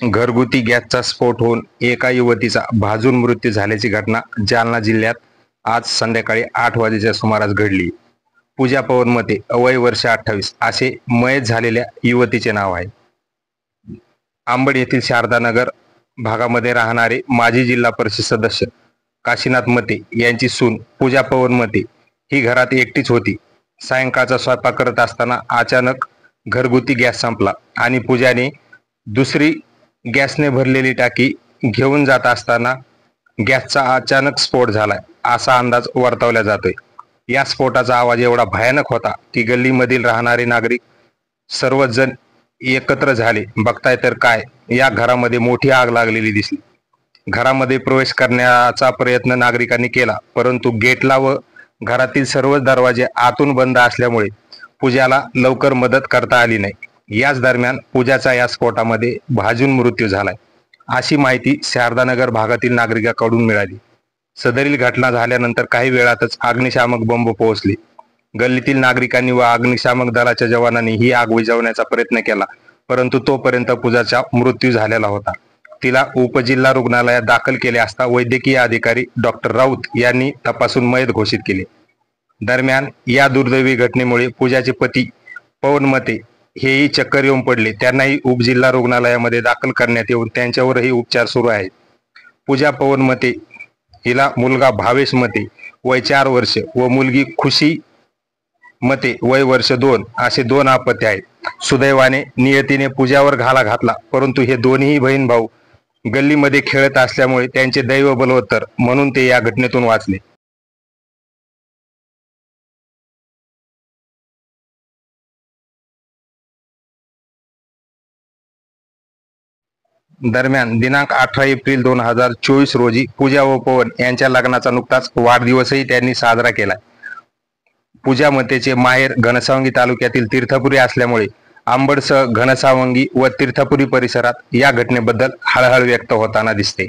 घरगुती गॅसचा स्फोट होऊन एका युवतीचा भाजून मृत्यू झाल्याची घटना जालना जिल्ह्यात आज संध्याकाळी 8 वाजेच्या सुमारास घडली. पूजा पवन मते, वय वर्ष 28 असे मयत झालेल्या युवतीचे नाव आहे. आंबड येथील शारदानगर भागामध्ये राहणारे माजी जिल्हा परिषद सदस्य काशीनाथ मते यांची सून पूजा पवन मते ही घरात एकटीच होती. सायंकाळचा स्वयंपाक करत असताना अचानक घरगुती गॅस संपला आणि पूजाने दुसरी गॅसने भरलेली टाकी घेऊन जात असताना गॅसचा अचानक स्फोट झालाय असा अंदाज वर्तवला जातोय. या स्फोटाचा आवाज एवढा भयानक होता की गल्लीमधील राहणारे नागरिक सर्वच जण एकत्र झाले. बघताय तर काय, या घरामध्ये मोठी आग लागलेली दिसली. घरामध्ये प्रवेश करण्याचा प्रयत्न नागरिकांनी केला, परंतु गेटला व घरातील सर्वच दरवाजे आतून बंद असल्यामुळे पूजाला लवकर मदत करता आली नाही. याच दरम्यान पूजाचा या स्फोटामध्ये भाजून मृत्यू झालाय अशी माहिती शारदानगर भागातील नागरिकांकडून मिळाली. सदरील घटना झाल्यानंतर काही वेळातच अग्निशामक बंब पोहोचले. गल्लीतील नागरिकांनी व अग्निशामक दलाच्या जवानांनी ही आग विझवण्याचा प्रयत्न केला, परंतु तोपर्यंत पूजाचा मृत्यू झालेला होता. तिला उपजिल्हा रुग्णालयात दाखल केले असता वैद्यकीय अधिकारी डॉक्टर राऊत यांनी तपासून मयत घोषित केले. दरम्यान या दुर्दैवी घटनेमुळे पूजाचे पती पवन मते हेही चक्कर येऊन पडले. त्यांनाही उपजिल्हा रुग्णालयामध्ये दाखल करण्यात येऊन त्यांच्यावरही उपचार सुरू आहेत. पूजा पवन मते हिला मुलगा भावेश मते वय 4 वर्ष व मुलगी खुशी मते वय वर्ष 2 असे 2 अपत्य आहेत. सुदैवाने नियतीने पूजावर घाला घातला, परंतु हे दोन्ही बहीण भाऊ गल्लीमध्ये खेळत असल्यामुळे त्यांचे दैव बलवत्तर म्हणून ते या घटनेतून वाचले. दरम्यान दिनांक 18 एप्रिल 2024 रोजी पूजा व पवन यांच्या लग्नाचा नुकताच वाढदिवसही त्यांनी साजरा केला. पूजा मतेचे माहेर घनसावंगी तालुक्यातील तीर्थपुरी असल्यामुळे आंबडसह घनसावंगी व तीर्थपुरी परिसरात या घटनेबद्दल हळहळ व्यक्त होताना दिसते.